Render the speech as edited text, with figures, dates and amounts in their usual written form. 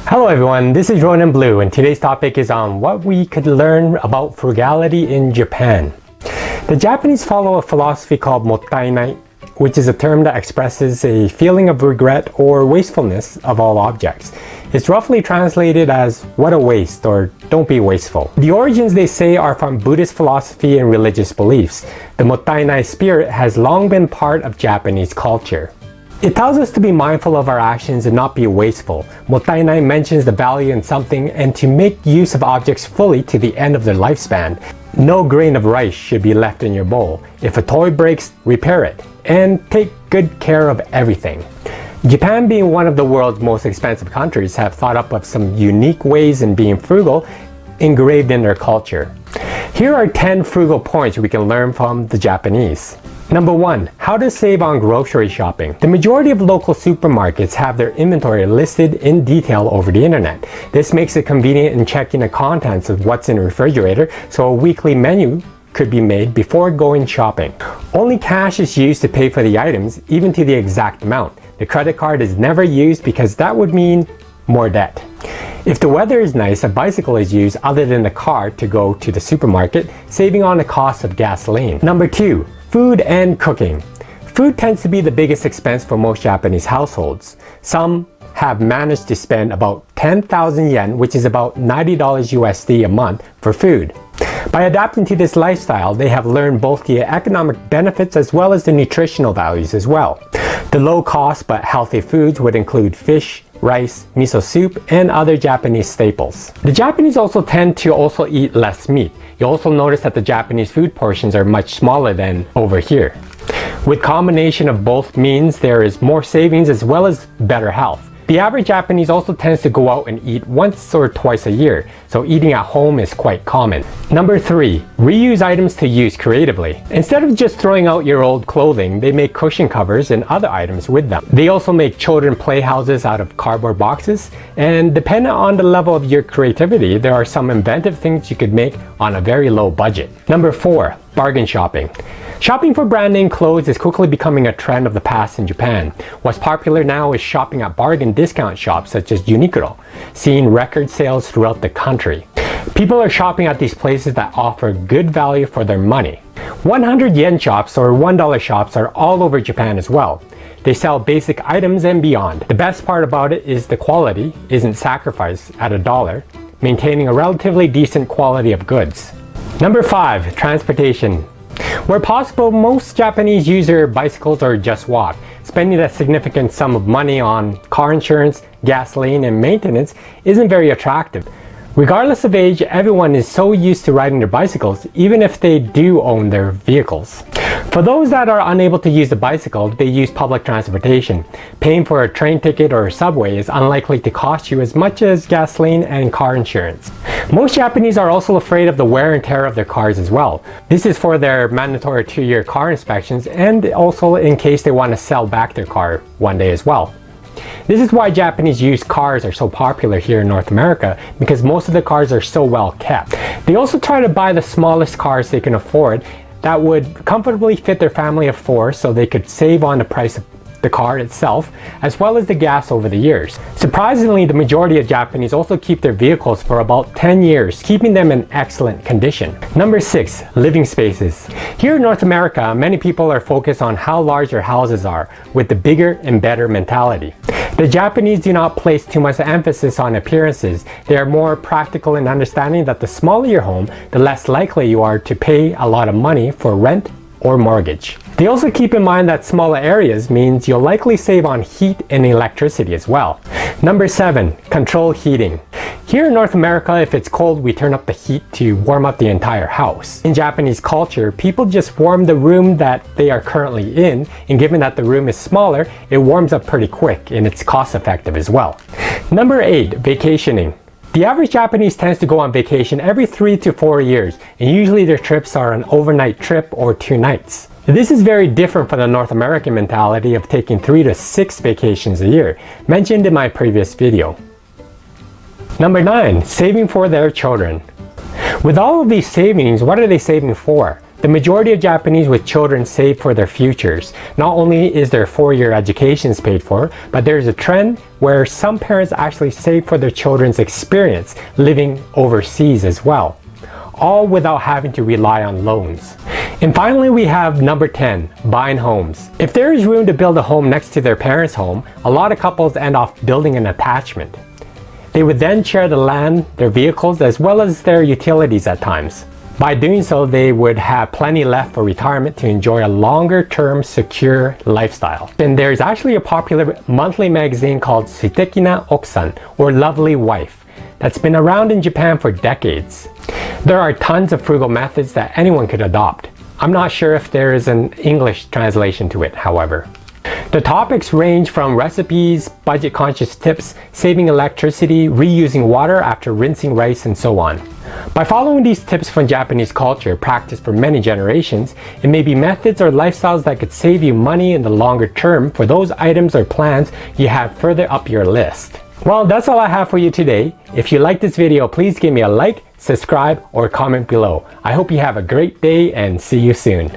Hello everyone, this is Ronan Blue and today's topic is on what we could learn about frugality in Japan. The Japanese follow a philosophy called mottainai, which is a term that expresses a feeling of regret or wastefulness of all objects. It's roughly translated as what a waste or don't be wasteful. The origins, they say, are from Buddhist philosophy and religious beliefs. The mottainai spirit has long been part of Japanese culture. It tells us to be mindful of our actions and not be wasteful. Mottainai mentions the value in something and to make use of objects fully to the end of their lifespan. No grain of rice should be left in your bowl. If a toy breaks, repair it. And take good care of everything. Japan, being one of the world's most expensive countries, have thought up of some unique ways in being frugal engraved in their culture. Here are 10 frugal points we can learn from the Japanese. Number 1. How to save on grocery shopping. The majority of local supermarkets have their inventory listed in detail over the internet. This makes it convenient in checking the contents of what's in the refrigerator, so a weekly menu could be made before going shopping. Only cash is used to pay for the items, even to the exact amount. The credit card is never used because that would mean more debt. If the weather is nice, a bicycle is used other than the car to go to the supermarket, saving on the cost of gasoline. Number 2. Food and cooking. Food tends to be the biggest expense for most Japanese households. Some have managed to spend about 10,000 yen, which is about $90 USD a month, for food. By adapting to this lifestyle, they have learned both the economic benefits as well as the nutritional values as well. The low cost but healthy foods would include fish, rice, miso soup, and other Japanese staples. The Japanese also tend to eat less meat. You'll also notice that the Japanese food portions are much smaller than over here. With combination of both means, there is more savings as well as better health. The average Japanese also tends to go out and eat once or twice a year, so eating at home is quite common. Number 3. Reuse items to use creatively. Instead of just throwing out your old clothing, they make cushion covers and other items with them. They also make children playhouses out of cardboard boxes, and depending on the level of your creativity, there are some inventive things you could make on a very low budget. Number 4. Bargain shopping. Shopping for brand name clothes is quickly becoming a trend of the past in Japan. What's popular now is shopping at bargain discount shops such as Uniqlo, seeing record sales throughout the country. People are shopping at these places that offer good value for their money. 100 yen shops or $1 shops are all over Japan as well. They sell basic items and beyond. The best part about it is the quality isn't sacrificed at $1, maintaining a relatively decent quality of goods. Number 5. Transportation. Where possible, most Japanese use their bicycles or just walk. Spending a significant sum of money on car insurance, gasoline, and maintenance isn't very attractive. Regardless of age, everyone is so used to riding their bicycles, even if they do own their vehicles. For those that are unable to use the bicycle, they use public transportation. Paying for a train ticket or a subway is unlikely to cost you as much as gasoline and car insurance. Most Japanese are also afraid of the wear and tear of their cars as well. This is for their mandatory 2-year car inspections and also in case they want to sell back their car one day as well. This is why Japanese used cars are so popular here in North America, because most of the cars are so well kept. They also try to buy the smallest cars they can afford that would comfortably fit their family of 4, so they could save on the price of the car itself, as well as the gas over the years. Surprisingly, the majority of Japanese also keep their vehicles for about 10 years, keeping them in excellent condition. Number 6. Living spaces. Here in North America, many people are focused on how large their houses are, with the bigger and better mentality. The Japanese do not place too much emphasis on appearances. They are more practical in understanding that the smaller your home, the less likely you are to pay a lot of money for rent or mortgage. They also keep in mind that smaller areas means you'll likely save on heat and electricity as well. Number 7. Control heating. Here in North America, if it's cold, we turn up the heat to warm up the entire house. In Japanese culture, people just warm the room that they are currently in, and given that the room is smaller, it warms up pretty quick and it's cost effective as well. Number 8. Vacationing. The average Japanese tends to go on vacation every 3 to 4 years, and usually their trips are an overnight trip or 2 nights. This is very different from the North American mentality of taking 3 to 6 vacations a year, mentioned in my previous video. Number 9. Saving for their children. With all of these savings, what are they saving for? The majority of Japanese with children save for their futures. Not only is their 4-year educations paid for, but there's a trend where some parents actually save for their children's experience living overseas as well, all without having to rely on loans. And finally, we have number 10, buying homes. If there is room to build a home next to their parents' home, a lot of couples end off building an attachment. They would then share the land, their vehicles, as well as their utilities at times. By doing so, they would have plenty left for retirement to enjoy a longer-term, secure lifestyle. And there's actually a popular monthly magazine called Suteki na Okusan, or Lovely Wife, that's been around in Japan for decades. There are tons of frugal methods that anyone could adopt. I'm not sure if there is an English translation to it, however. The topics range from recipes, budget-conscious tips, saving electricity, reusing water after rinsing rice, and so on. By following these tips from Japanese culture practiced for many generations, it may be methods or lifestyles that could save you money in the longer term for those items or plans you have further up your list. Well, that's all I have for you today. If you like this video, please give me a like, subscribe, or comment below. I hope you have a great day and see you soon.